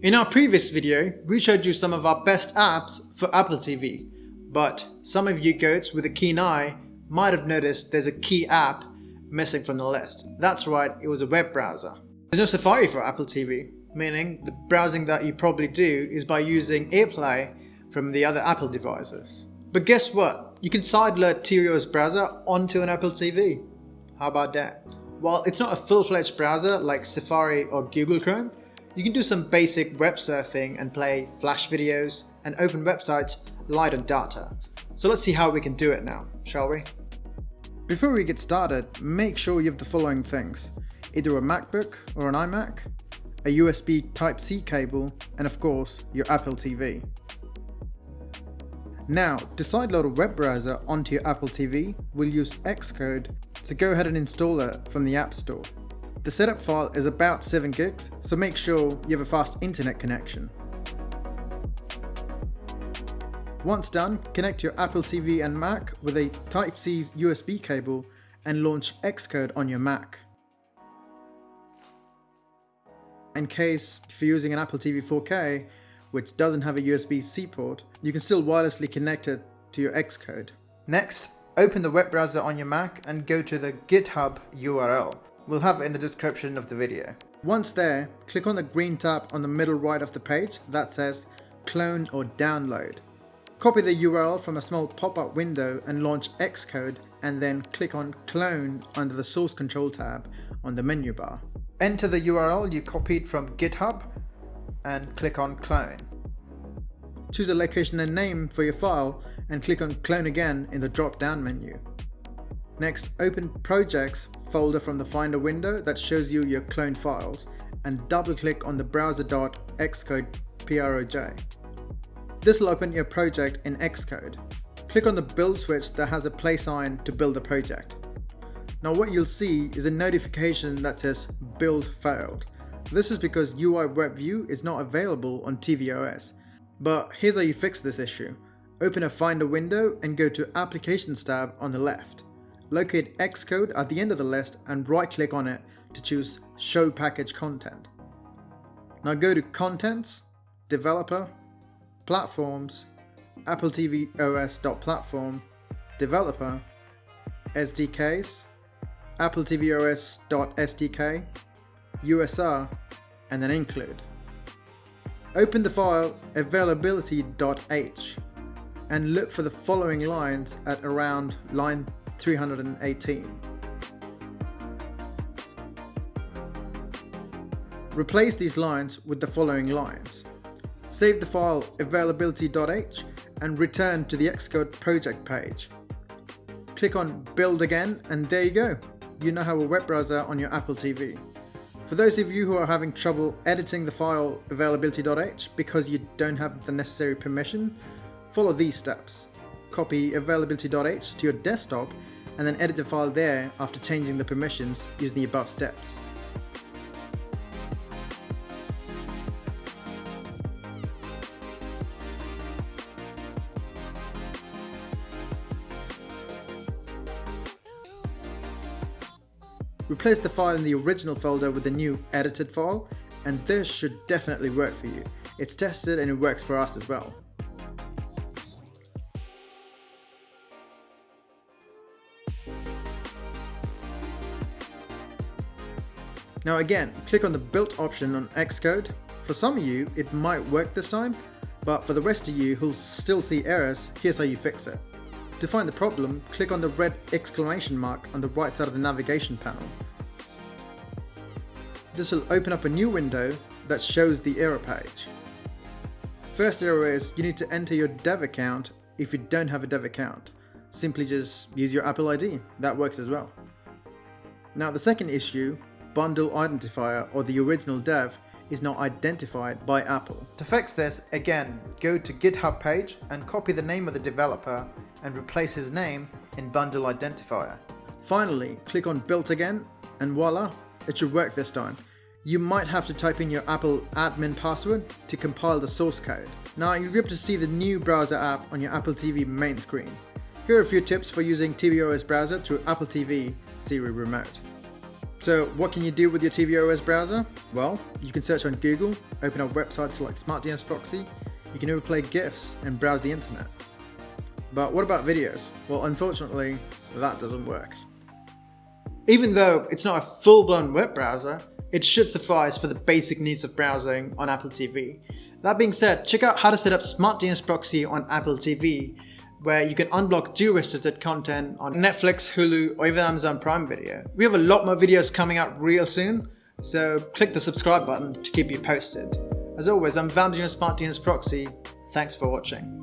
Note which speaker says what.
Speaker 1: In our previous video, we showed you some of our best apps for Apple TV, but some of you goats with a keen eye might have noticed there's a key app missing from the list. That's right, it was a web browser. There's no Safari for Apple TV, meaning the browsing that you probably do is by using AirPlay from the other Apple devices. But guess what? You can sideload tvOS browser onto an Apple TV. How about that? While it's not a full-fledged browser like Safari or Google Chrome, you can do some basic web surfing and play Flash videos and open websites light on data. So let's see how we can do it now, shall we? Before we get started, make sure you have the following things: either a MacBook or an iMac, a USB Type-C cable, and of course, your Apple TV. Now, to sideload a web browser onto your Apple TV, we'll use Xcode, so go ahead and install it from the App Store. The setup file is about 7 gigs, so make sure you have a fast internet connection. Once done, connect your Apple TV and Mac with a Type-C USB cable and launch Xcode on your Mac. In case if you're using an Apple TV 4K, which doesn't have a USB-C port, you can still wirelessly connect it to your Xcode. Next, open the web browser on your Mac and go to the GitHub URL. We'll have it in the description of the video. Once there, click on the green tab on the middle right of the page that says Clone or Download. Copy the URL from a small pop-up window and launch Xcode, and then click on Clone under the Source Control tab on the menu bar. Enter the URL you copied from GitHub and click on Clone. Choose a location and name for your file and click on Clone again in the drop-down menu. Next, open Projects folder from the Finder window that shows you your cloned files and double-click on the browser.xcode proj. This will open your project in Xcode. Click on the build switch that has a play sign to build the project. Now what you'll see is a notification that says Build Failed. This is because UI WebView is not available on tvOS. But here's how you fix this issue. Open a Finder window and go to Applications tab on the left. Locate Xcode at the end of the list and right-click on it to choose Show Package Content. Now go to Contents, Developer, Platforms, Apple TV OS.Platform, Developer, SDKs, Apple TV OS.SDK, USR, and then Include. Open the file availability.h and look for the following lines at around line 318. Replace these lines with the following lines. Save the file availability.h and return to the Xcode project page. Click on Build again and there you go. You now have a web browser on your Apple TV. For those of you who are having trouble editing the file availability.h because you don't have the necessary permission, follow these steps. Copy availability.h to your desktop and then edit the file there after changing the permissions using the above steps. Replace the file in the original folder with the new edited file, and this should definitely work for you. It's tested and it works for us as well. Now again, click on the Built option on Xcode. For some of you, it might work this time, but for the rest of you who'll still see errors, here's how you fix it. To find the problem, click on the red exclamation mark on the right side of the navigation panel. This will open up a new window that shows the error page. First error is you need to enter your dev account if you don't have a dev account. Simply just use your Apple ID, that works as well. Now the second issue, bundle identifier or the original dev, is not identified by Apple. To fix this, again, go to GitHub page and copy the name of the developer and replace his name in bundle identifier. Finally, click on Built again and voila, it should work this time. You might have to type in your Apple admin password to compile the source code. Now you'll be able to see the new browser app on your Apple TV main screen. Here are a few tips for using tvOS browser through Apple TV Siri Remote. So what can you do with your tvOS browser? Well, you can search on Google, open up websites like Smart DNS Proxy, you can even play GIFs and browse the internet. But what about videos? Well, unfortunately, that doesn't work. Even though it's not a full-blown web browser, it should suffice for the basic needs of browsing on Apple TV. That being said, check out how to set up Smart DNS Proxy on Apple TV, where you can unblock geo-restricted content on Netflix, Hulu, or even Amazon Prime Video. We have a lot more videos coming out real soon, so click the subscribe button to keep you posted. As always, I'm Vam, Smart DNS Proxy. Thanks for watching.